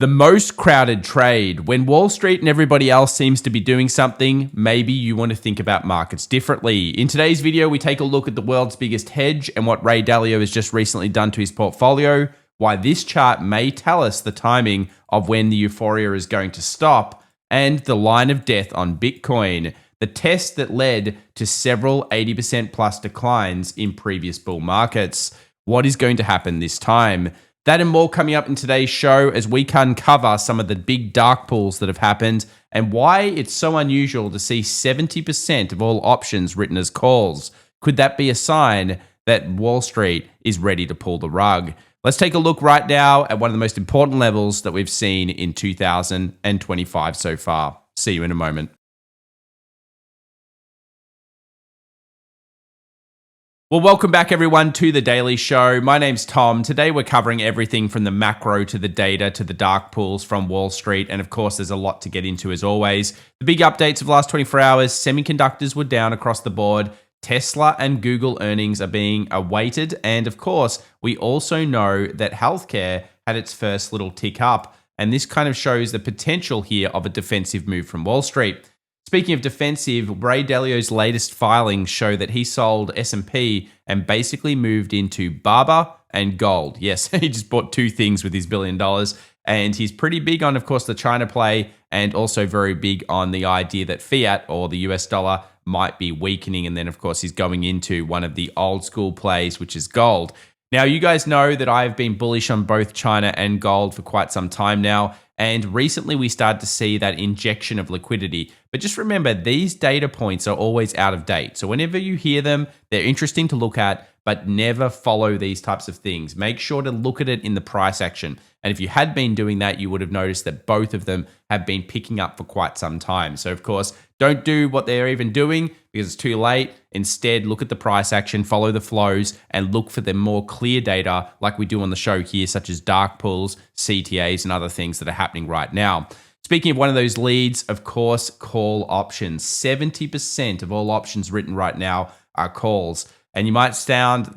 The most crowded trade. When Wall Street and everybody else seems to be doing something, maybe you want to think about markets differently. In today's video, we take a look at the world's biggest hedge and what Ray Dalio has just recently done to his portfolio, why this chart may tell us the timing of when the euphoria is going to stop, and the line of death on Bitcoin, the test that led to several 80% plus declines in previous bull markets. What is going to happen this time? That and more coming up in today's show as we uncover some of the big dark pools that have happened and why it's so unusual to see 70% of all options written as calls. Could that be a sign that Wall Street is ready to pull the rug? Let's take a look right now at one of the most important levels that we've seen in 2025 so far. See you in a moment. Well, welcome back everyone to The Daily Show. My name's Tom. Today we're covering everything from the macro to the data to the dark pools from Wall Street. And of course, there's a lot to get into as always. The big updates of the last 24 hours, semiconductors were down across the board. Tesla and Google earnings are being awaited. And of course, we also know that healthcare had its first little tick up. And this kind of shows the potential here of a defensive move from Wall Street. Speaking of defensive, Ray Dalio's latest filings show that he sold S&P and basically moved into Barber and gold. Yes, he just bought two things with his $1 billion. And he's pretty big on, of course, the China play and also very big on the idea that fiat or the US dollar might be weakening. And then, of course, he's going into one of the old school plays, which is gold. Now, you guys know that I've been bullish on both China and gold for quite some time now. And recently we started to see that injection of liquidity. But just remember, these data points are always out of date. So whenever you hear them, they're interesting to look at, but never follow these types of things. Make sure to look at it in the price action. And if you had been doing that, you would have noticed that both of them have been picking up for quite some time. So of course, don't do what they're even doing because it's too late. Instead, look at the price action, follow the flows, and look for the more clear data like we do on the show here, such as dark pools, CTAs, and other things that are happening right now. Speaking of one of those leads, of course, call options. 70% of all options written right now are calls. And they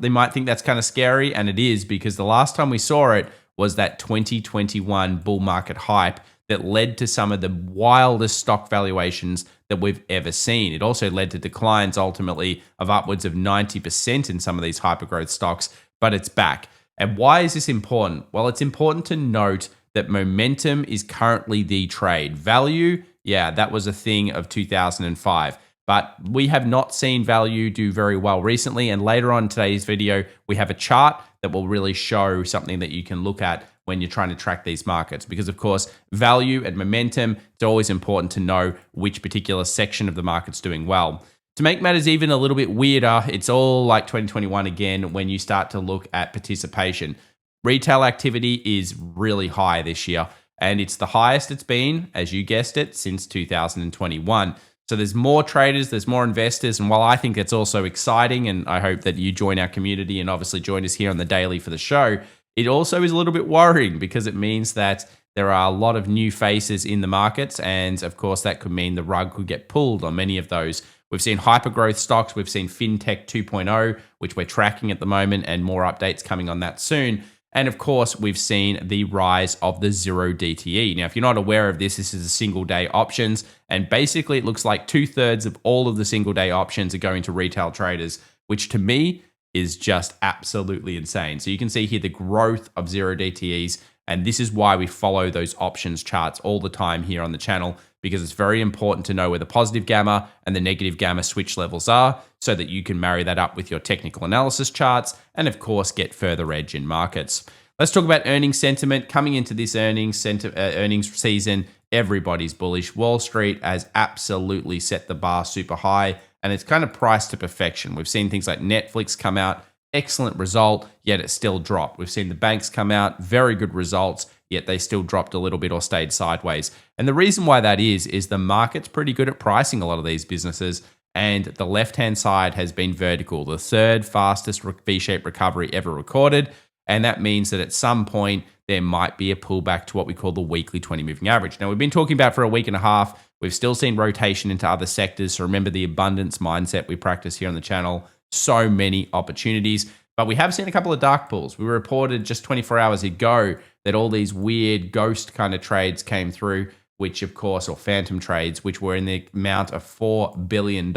might think that's kind of scary, and it is, because the last time we saw it was that 2021 bull market hype that led to some of the wildest stock valuations that we've ever seen. It also led to declines ultimately of upwards of 90% in some of these hypergrowth stocks, but it's back. And why is this important? Well, it's important to note that momentum is currently the trade. Value, yeah, that was a thing of 2005. But we have not seen value do very well recently. And later on in today's video, we have a chart that will really show something that you can look at when you're trying to track these markets. Because of course, value and momentum, it's always important to know which particular section of the market's doing well. To make matters even a little bit weirder, it's all like 2021 again when you start to look at participation. Retail activity is really high this year, and it's the highest it's been, as you guessed it, since 2021. So there's more traders, there's more investors, and while I think it's also exciting, and I hope that you join our community and obviously join us here on the daily for the show, it also is a little bit worrying because it means that there are a lot of new faces in the markets, and of course that could mean the rug could get pulled on many of those. We've seen hypergrowth stocks, we've seen FinTech 2.0, which we're tracking at the moment, and more updates coming on that soon. And of course, we've seen the rise of the zero DTE. Now, if you're not aware of this, this is a single day options. And basically, it looks like 2/3 of all of the single day options are going to retail traders, which to me is just absolutely insane. So you can see here the growth of zero DTEs. And this is why we follow those options charts all the time here on the channel, because it's very important to know where the positive gamma and the negative gamma switch levels are so that you can marry that up with your technical analysis charts and, of course, get further edge in markets. Let's talk about earnings sentiment. Coming into this earnings season, everybody's bullish. Wall Street has absolutely set the bar super high, and it's kind of priced to perfection. We've seen things like Netflix come out, excellent result, yet it still dropped. We've seen the banks come out, very good results, yet they still dropped a little bit or stayed sideways. And the reason why that is the market's pretty good at pricing a lot of these businesses, and the left-hand side has been vertical, the third fastest V-shaped recovery ever recorded. And that means that at some point, there might be a pullback to what we call the weekly 20-moving average. Now, we've been talking about for a week and a half. We've still seen rotation into other sectors. So remember the abundance mindset we practice here on the channel. So many opportunities. But we have seen a couple of dark pools. We reported just 24 hours ago that all these weird ghost kind of trades came through, which of course, or phantom trades, which were in the amount of $4 billion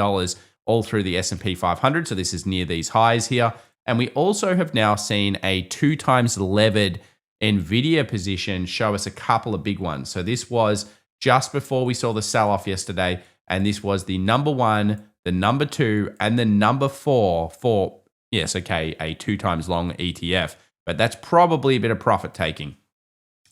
all through the S&P 500. So this is near these highs here. And we also have now seen a 2 times levered Nvidia position show us a couple of big ones. So this was just before we saw the sell-off yesterday, and this was the number 1, the number 2, and the number 4 for, yes, okay, a 2 times long ETF, but that's probably a bit of profit taking.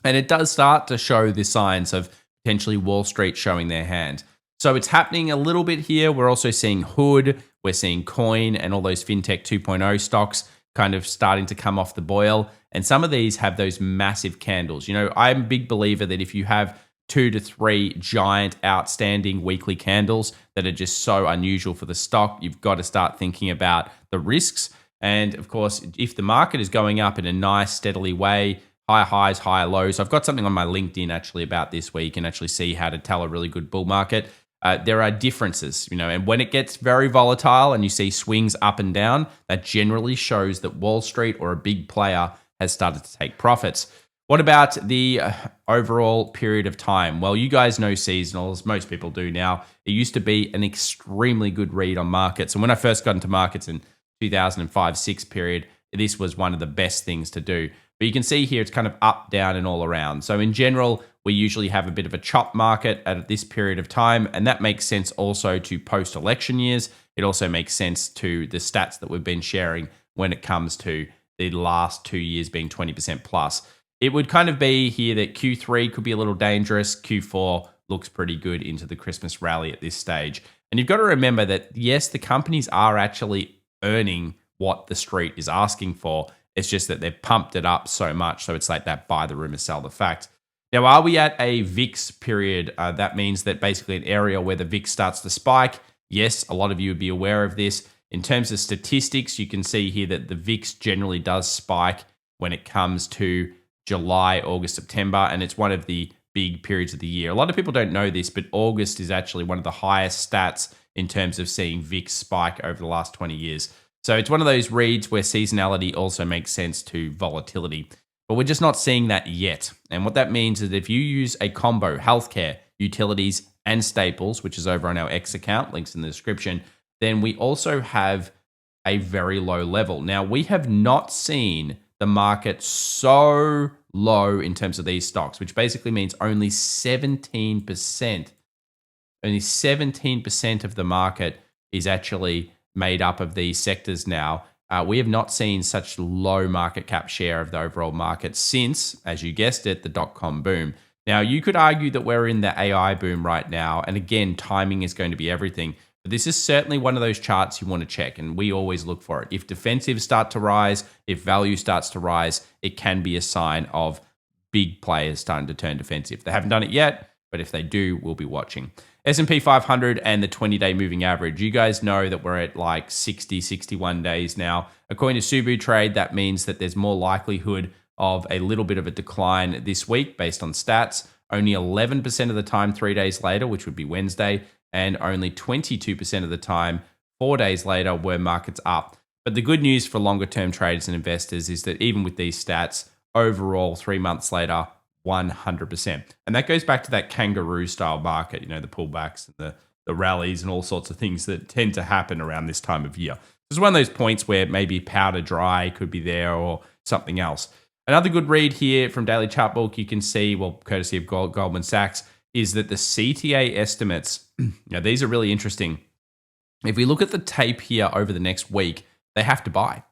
And it does start to show the signs of potentially Wall Street showing their hand. So it's happening a little bit here. We're also seeing Hood, we're seeing Coin, and all those FinTech 2.0 stocks kind of starting to come off the boil. And some of these have those massive candles. You know, I'm a big believer that if you have 2 to 3 giant outstanding weekly candles that are just so unusual for the stock, you've got to start thinking about the risks. And of course, if the market is going up in a nice, steadily way, higher highs, higher lows. I've got something on my LinkedIn actually about this where you can actually see how to tell a really good bull market. There are differences, you know, and when it gets very volatile and you see swings up and down, that generally shows that Wall Street or a big player has started to take profits. What about the overall period of time? Well, you guys know seasonals. Most people do now. It used to be an extremely good read on markets. And when I first got into markets in 2005-6 period, this was one of the best things to do. But you can see here it's kind of up, down, and all around. So in general, we usually have a bit of a chop market at this period of time. And that makes sense also to post-election years. It also makes sense to the stats that we've been sharing when it comes to the last 2 years being 20% plus. It would kind of be here that Q3 could be a little dangerous. Q4 looks pretty good into the Christmas rally at this stage. And you've got to remember that, yes, the companies are actually earning what the street is asking for. It's just that they've pumped it up so much. So it's like that buy the rumor, sell the fact. Now, are we at a VIX period? That means that basically an area where the VIX starts to spike. Yes, a lot of you would be aware of this. In terms of statistics, you can see here that the VIX generally does spike when it comes to July, August, September, and it's one of the big periods of the year. A lot of people don't know this, but August is actually one of the highest stats in terms of seeing VIX spike over the last 20 years. So it's one of those reads where seasonality also makes sense to volatility. But we're just not seeing that yet. And what that means is that if you use a combo, healthcare, utilities, and staples, which is over on our X account, links in the description, then we also have a very low level. Now, we have not seen the market so low in terms of these stocks, which basically means only 17% of the market is actually made up of these sectors now. We have not seen such low market cap share of the overall market since, as you guessed it, the dot-com boom. Now, you could argue that we're in the AI boom right now. And again, timing is going to be everything. But this is certainly one of those charts you want to check, and we always look for it. If defensives start to rise, if value starts to rise, it can be a sign of big players starting to turn defensive. They haven't done it yet, but if they do, we'll be watching. S&P 500 and the 20-day moving average. You guys know that we're at like 60, 61 days now. According to Subu Trade, that means that there's more likelihood of a little bit of a decline this week based on stats. Only 11% of the time 3 days later, which would be Wednesday, and only 22% of the time 4 days later were markets up. But the good news for longer term traders and investors is that even with these stats, overall 3 months later, 100%. And that goes back to that kangaroo style market, you know, the pullbacks and the rallies and all sorts of things that tend to happen around this time of year. It's one of those points where maybe powder dry could be there or something else. Another good read here from Daily Chartbook, you can see, well, courtesy of Goldman Sachs, is that the CTA estimates, now these are really interesting. If we look at the tape here over the next week, they have to buy.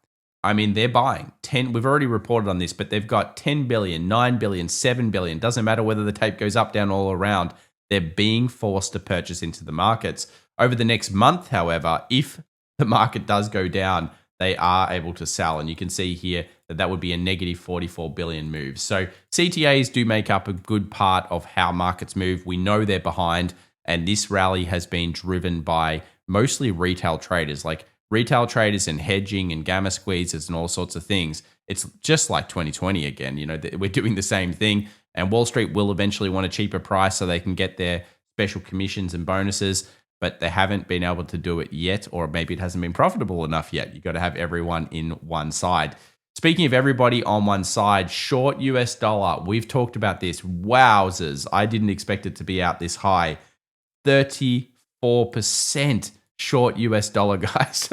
I mean, they're buying 10. We've already reported on this, but they've got 10 billion, 9 billion, 7 billion. Doesn't matter whether the tape goes up, down, all around. They're being forced to purchase into the markets. Over the next month, however, if the market does go down, they are able to sell. And you can see here that that would be a negative 44 billion move. So CTAs do make up a good part of how markets move. We know they're behind. And this rally has been driven by mostly retail traders, like retail traders and hedging and gamma squeezes and all sorts of things. It's just like 2020 again. You know, we're doing the same thing. And Wall Street will eventually want a cheaper price so they can get their special commissions and bonuses, but they haven't been able to do it yet, or maybe it hasn't been profitable enough yet. You've got to have everyone in one side. Speaking of everybody on one side, short US dollar. We've talked about this. Wowzers. I didn't expect it to be out this high. 34% short US dollar, guys.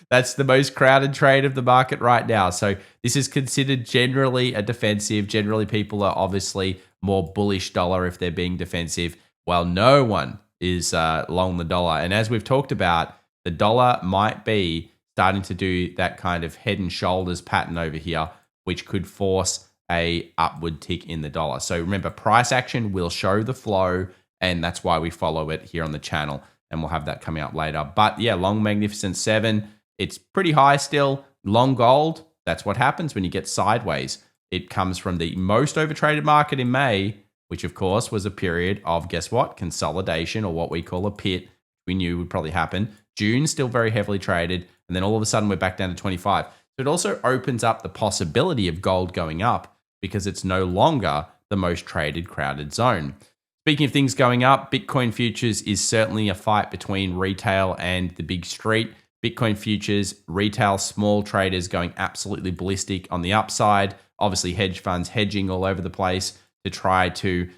That's the most crowded trade of the market right now. So this is considered generally a defensive. Generally, people are obviously more bullish dollar if they're being defensive, while no one is long the dollar. And as we've talked about, the dollar might be starting to do that kind of head and shoulders pattern over here, which could force a upward tick in the dollar. So remember, price action will show the flow, and that's why we follow it here on the channel, and we'll have that coming out later. But yeah, long Magnificent 7, it's pretty high still. Long gold, that's what happens when you get sideways. It comes from the most overtraded market in May, which of course was a period of, guess what, consolidation, or what we call a pit. We knew would probably happen. June, still very heavily traded, and then all of a sudden we're back down to 25. So it also opens up the possibility of gold going up because it's no longer the most traded crowded zone. Speaking of things going up, Bitcoin futures is certainly a fight between retail and the big street. Bitcoin futures, retail small traders going absolutely ballistic on the upside. Obviously, hedge funds hedging all over the place to try to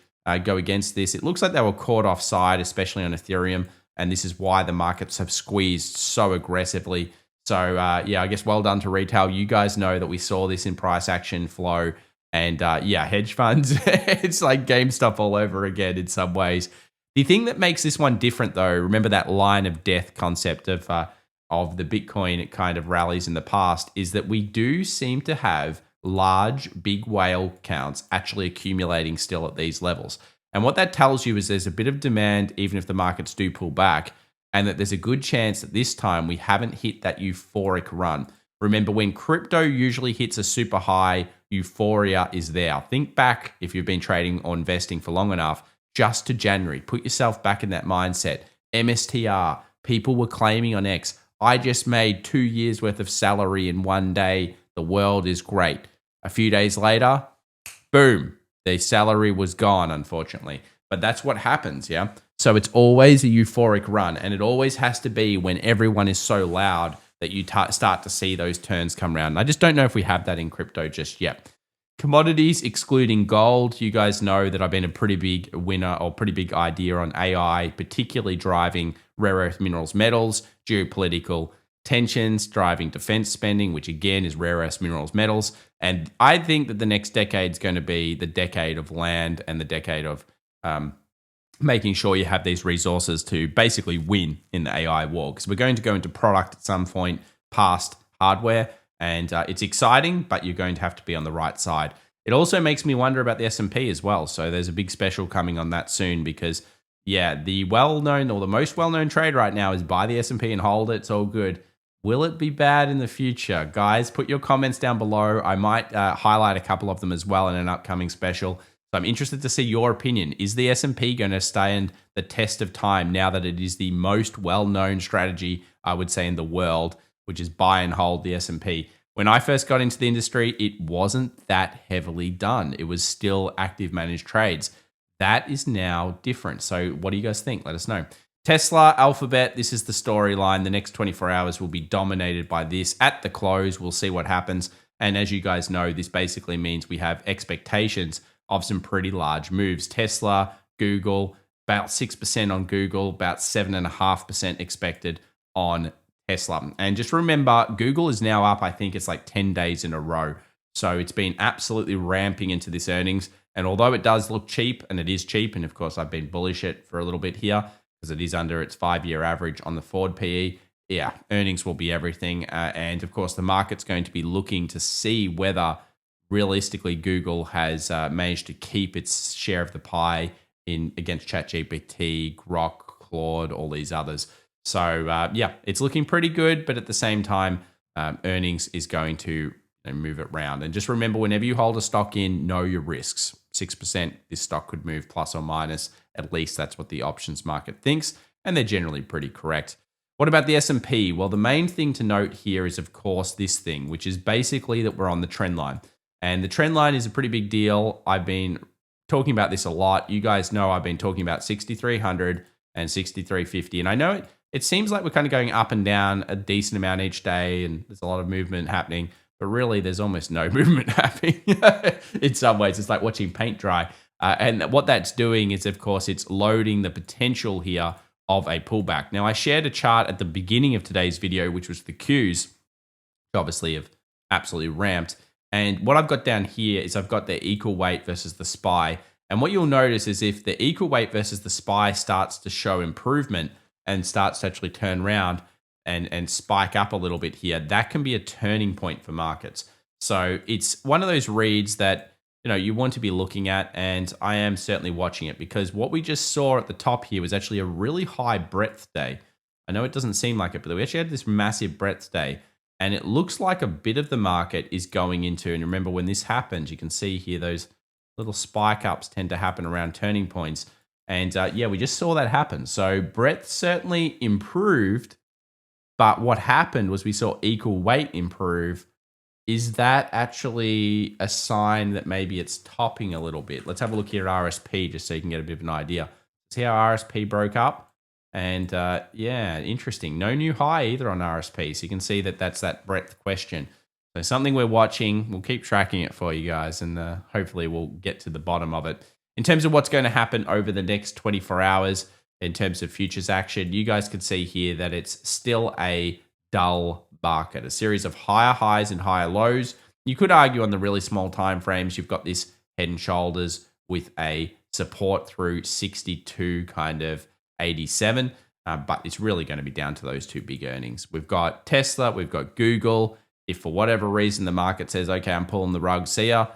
go against this. It looks like they were caught offside, especially on Ethereum, and this is why the markets have squeezed so aggressively. So yeah, I guess well done to retail. You guys know that we saw this in price action flow. And yeah, hedge funds, it's like GameStop all over again in some ways. The thing that makes this one different, though, remember that line of death concept of the Bitcoin, it kind of rallies in the past, is that we do seem to have large, big whale counts actually accumulating still at these levels. And what that tells you is there's a bit of demand, even if the markets do pull back, and that there's a good chance that this time we haven't hit that euphoric run. Remember, when crypto usually hits a super high, euphoria is there. Think back, if you've been trading or investing for long enough, just to January. Put yourself back in that mindset. MSTR, people were claiming on X, I just made 2 years worth of salary in one day. The world is great. A few days later, boom, their salary was gone, unfortunately. But that's what happens, yeah? So it's always a euphoric run, and it always has to be when everyone is so loud that you start to see those turns come around. And I just don't know if we have that in crypto just yet. Commodities, excluding gold, you guys know that I've been a pretty big winner or pretty big idea on AI, particularly driving rare earth minerals metals, geopolitical tensions, driving defense spending, which again is rare earth minerals metals. And I think that the next decade is going to be the decade of land and the decade of making sure you have these resources to basically win in the AI war. Because we're going to go into product at some point past hardware, and it's exciting, but you're going to have to be on the right side. It also makes me wonder about the S&P as well. So there's a big special coming on that soon because, yeah, the well-known or the most well-known trade right now is buy the S&P and hold it. It's all good. Will it be bad in the future? Guys, put your comments down below. I might highlight a couple of them as well in an upcoming special. So I'm interested to see your opinion. Is the S&P going to stand the test of time now that it is the most well-known strategy, I would say, in the world, which is buy and hold the S&P? When I first got into the industry, it wasn't that heavily done. It was still active managed trades. That is now different. So what do you guys think? Let us know. Tesla, Alphabet, this is the storyline. The next 24 hours will be dominated by this. At the close, we'll see what happens. And as you guys know, this basically means we have expectations of some pretty large moves. Tesla, Google, about 6% on Google, about 7.5% expected on Tesla. And just remember, Google is now up, I think it's like 10 days in a row. So it's been absolutely ramping into this earnings. And although it does look cheap, and it is cheap, and of course I've been bullish it for a little bit here, because it is under its 5-year average on the forward PE, yeah, earnings will be everything. And of course, the market's going to be looking to see whether realistically Google has managed to keep its share of the pie in against ChatGPT, Grok, Claude, all these others. So yeah, it's looking pretty good, but at the same time, earnings is going to move it around. And just remember, whenever you hold a stock in, know your risks. 6%, this stock could move plus or minus. At least that's what the options market thinks, and they're generally pretty correct. What about the S&P? Well, the main thing to note here is, of course, this thing, which is basically that we're on the trend line. And the trend line is a pretty big deal. I've been talking about this a lot. You guys know I've been talking about 6,300 and 6,350. And I know it seems like we're kind of going up and down a decent amount each day, and there's a lot of movement happening. but really there's almost no movement happening. In some ways, it's like watching paint dry. And what that's doing is, of course, it's loading the potential here of a pullback. Now, I shared a chart at the beginning of today's video, which was the Qs, which obviously have absolutely ramped. And what I've got down here is I've got the equal weight versus the SPY. And what you'll notice is if the equal weight versus the SPY starts to show improvement and starts to actually turn around and spike up a little bit here, that can be a turning point for markets. So it's one of those reads that you want to be looking at, and I am certainly watching it, because what we just saw at the top here was actually a really high breadth day. I know it doesn't seem like it, but we actually had this massive breadth day, and it looks like a bit of the market is going into, and remember when this happens, you can see here those little spike ups tend to happen around turning points. And yeah, we just saw that happen. So breadth certainly improved, but what happened was we saw equal weight improve. Is that actually a sign that maybe it's topping a little bit? Let's have a look here at RSP just so you can get a bit of an idea. See how RSP broke up? And yeah, interesting. No new high either on RSP. So you can see that that's that breadth question. So something we're watching. We'll keep tracking it for you guys, and hopefully we'll get to the bottom of it. In terms of what's going to happen over the next 24 hours, in terms of futures action, you guys can see here that it's still a dull market, a series of higher highs and higher lows. You could argue on the really small time frames, you've got this head and shoulders with a support through 62 kind of 87, but it's really going to be down to those two big earnings. We've got Tesla, we've got Google. If for whatever reason the market says, okay, I'm pulling the rug, see ya,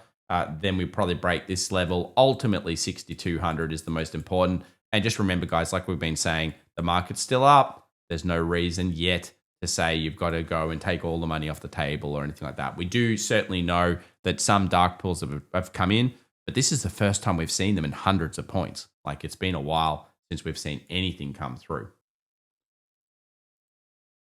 then we probably break this level. Ultimately, 6,200 is the most important. And just remember, guys, like we've been saying, the market's still up. There's no reason yet to say you've got to go and take all the money off the table or anything like that. We do certainly know that some dark pools have come in, but this is the first time we've seen them in hundreds of points. Like, it's been a while since we've seen anything come through.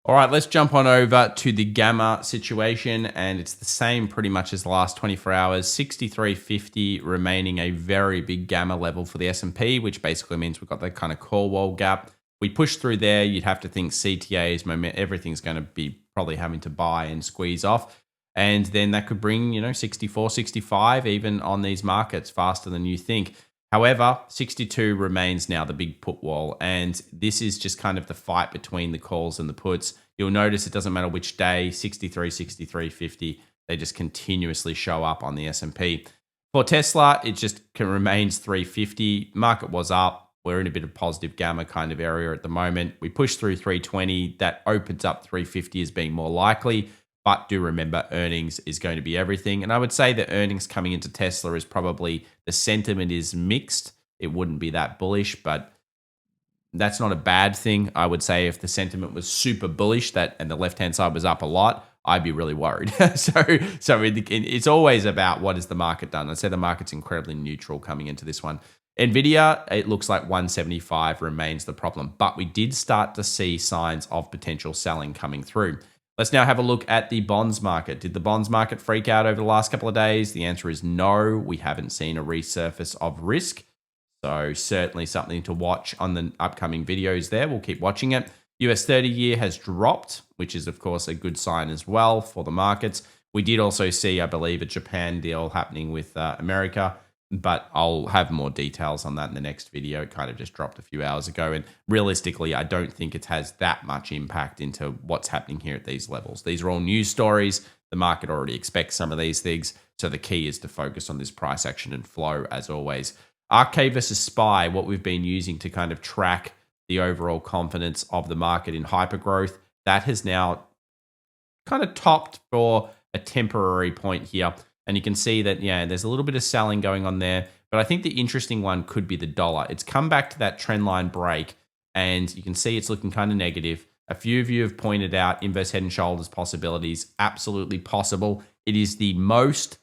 All right, let's jump on over to the gamma situation, and it's the same pretty much as the last 24 hours. 63.50 remaining a very big gamma level for the S&P, which basically means we've got that kind of core wall gap. We push through there, you'd have to think CTAs, everything's going to be probably having to buy and squeeze off. And then that could bring, 64, 65 even on these markets faster than you think. However, 62 remains now the big put wall, and this is just kind of the fight between the calls and the puts. You'll notice it doesn't matter which day, 63, 63, 50, they just continuously show up on the S&P. For Tesla, it just remains 350. Market was up. We're in a bit of positive gamma kind of area at the moment. We push through 320. That opens up 350 as being more likely. But do remember, earnings is going to be everything. And I would say that earnings coming into Tesla is probably, the sentiment is mixed. It wouldn't be that bullish, but that's not a bad thing. I would say if the sentiment was super bullish and the left-hand side was up a lot, I'd be really worried. So it's always about what has the market done. I'd say the market's incredibly neutral coming into this one. Nvidia, it looks like 175 remains the problem, but we did start to see signs of potential selling coming through. Let's now have a look at the bonds market. Did the bonds market freak out over the last couple of days? The answer is no. We haven't seen a resurface of risk. So certainly something to watch on the upcoming videos there. We'll keep watching it. US 30-year has dropped, which is, of course, a good sign as well for the markets. We did also see, I believe, a Japan deal happening with America, but I'll have more details on that in the next video. It kind of just dropped a few hours ago. And realistically, I don't think it has that much impact into what's happening here at these levels. These are all news stories. The market already expects some of these things. So the key is to focus on this price action and flow as always. RK versus SPY, what we've been using to kind of track the overall confidence of the market in hypergrowth, that has now kind of topped for a temporary point here. And you can see that, yeah, there's a little bit of selling going on there. But I think the interesting one could be the dollar. It's come back to that trend line break, and you can see it's looking kind of negative. A few of you have pointed out inverse head and shoulders possibilities. Absolutely possible. It is the most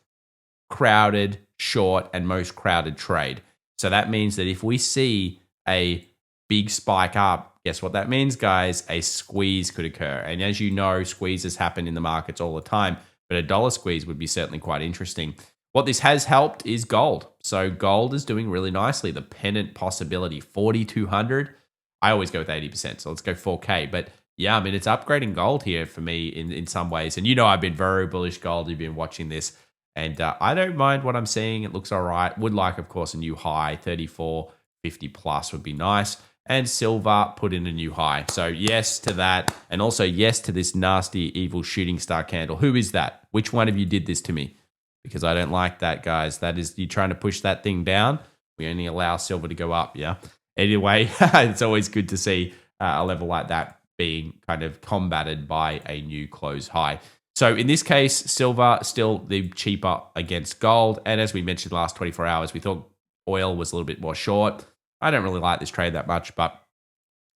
crowded short and most crowded trade. So that means that if we see a big spike up, guess what that means, guys? A squeeze could occur. And as you know, squeezes happen in the markets all the time. But a dollar squeeze would be certainly quite interesting. What this has helped is gold. So gold is doing really nicely. The pennant possibility, 4,200. I always go with 80%, so let's go 4K. But Yeah, I mean, it's upgrading gold here for me in some ways. And I've been very bullish gold. You've been watching this. And I don't mind what I'm seeing. It looks all right. Would like, of course, a new high, 34.50 plus would be nice. And silver put in a new high. So yes to that. And also yes to this nasty, evil shooting star candle. Who is that? Which one of you did this to me? Because I don't like that, guys. That is, you trying to push that thing down. We only allow silver to go up, yeah? Anyway, it's always good to see a level like that being kind of combated by a new close high. So in this case, silver still the cheaper against gold. And as we mentioned last 24 hours, we thought oil was a little bit more short. I don't really like this trade that much, but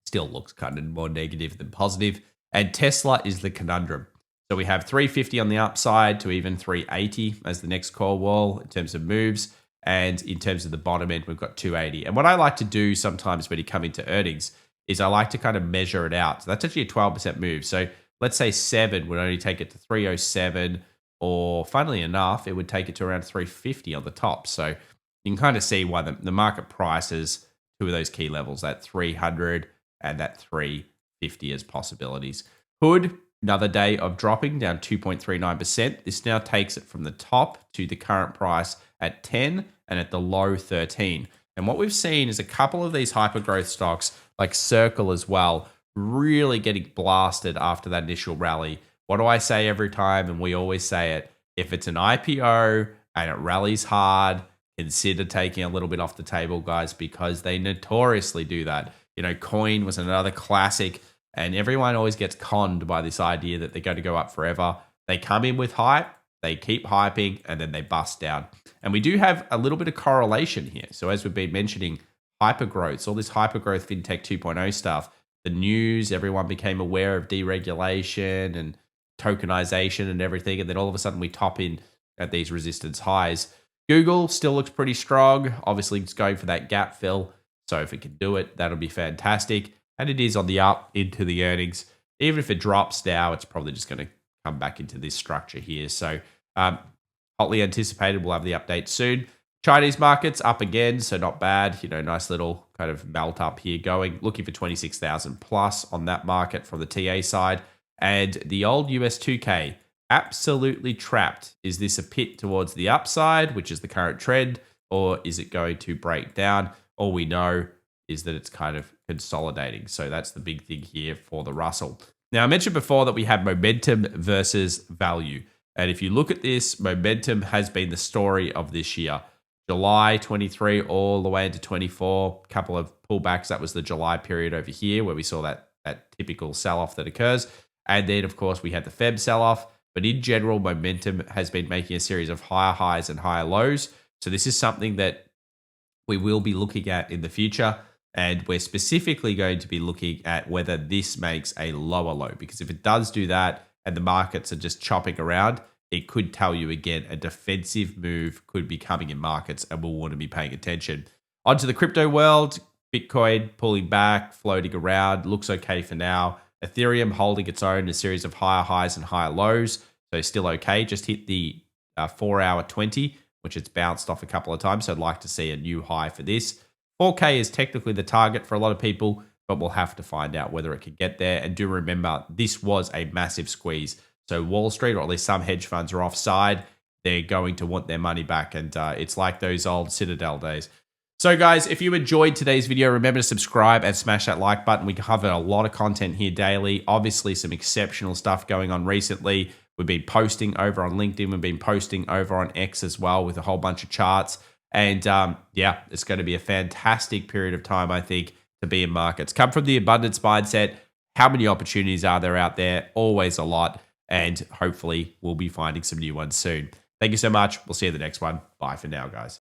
still looks kind of more negative than positive. And Tesla is the conundrum. So we have 350 on the upside to even 380 as the next call wall in terms of moves. And in terms of the bottom end, we've got 280. And what I like to do sometimes when you come into earnings is I like to kind of measure it out. So that's actually a 12% move. So let's say 7 would only take it to 307, or funnily enough, it would take it to around 350 on the top. So you can kind of see why the market prices two of those key levels, that 300 and that 350 as possibilities. Hood, another day of dropping down 2.39%. This now takes it from the top to the current price at 10 and at the low 13. And what we've seen is a couple of these hypergrowth stocks, like Circle as well, really getting blasted after that initial rally. What do I say every time? And we always say it. If it's an IPO and it rallies hard, consider taking a little bit off the table, guys, because they notoriously do that. Coin was another classic, and everyone always gets conned by this idea that they're going to go up forever. They come in with hype, they keep hyping, and then they bust down. And we do have a little bit of correlation here. So as we've been mentioning, hypergrowth, all this hypergrowth fintech 2.0 stuff, the news, everyone became aware of deregulation and tokenization and everything. And then all of a sudden we top in at these resistance highs. Google still looks pretty strong. Obviously, it's going for that gap fill. So if it can do it, that'll be fantastic. And it is on the up into the earnings. Even if it drops now, it's probably just going to come back into this structure here. So hotly anticipated. We'll have the update soon. Chinese markets up again, so not bad. Nice little kind of melt up here going. Looking for 26,000 plus on that market from the TA side. And the old US 2K, absolutely trapped. Is this a pit towards the upside, which is the current trend, or is it going to break down? All we know is that it's kind of consolidating. So that's the big thing here for the Russell. Now, I mentioned before that we have momentum versus value. And if you look at this, momentum has been the story of this year. July 23 all the way into 24, a couple of pullbacks. That was the July period over here where we saw that typical sell-off that occurs. And then, of course, we had the Feb sell-off. But in general, momentum has been making a series of higher highs and higher lows. So this is something that we will be looking at in the future. And we're specifically going to be looking at whether this makes a lower low. Because if it does do that and the markets are just chopping around, it could tell you again a defensive move could be coming in markets and we'll want to be paying attention. Onto the crypto world, Bitcoin pulling back, floating around, looks okay for now. Ethereum holding its own, a series of higher highs and higher lows. So still okay. Just hit the 4-hour 20, which it's bounced off a couple of times. So I'd like to see a new high for this. 4K is technically the target for a lot of people, but we'll have to find out whether it can get there. And do remember, this was a massive squeeze. So Wall Street, or at least some hedge funds, are offside. They're going to want their money back. And it's like those old Citadel days. So guys, if you enjoyed today's video, remember to subscribe and smash that like button. We cover a lot of content here daily. Obviously, some exceptional stuff going on recently. We've been posting over on LinkedIn. We've been posting over on X as well with a whole bunch of charts. And yeah, it's going to be a fantastic period of time, I think, to be in markets. Come from the abundance mindset. How many opportunities are there out there? Always a lot. And hopefully we'll be finding some new ones soon. Thank you so much. We'll see you in the next one. Bye for now, guys.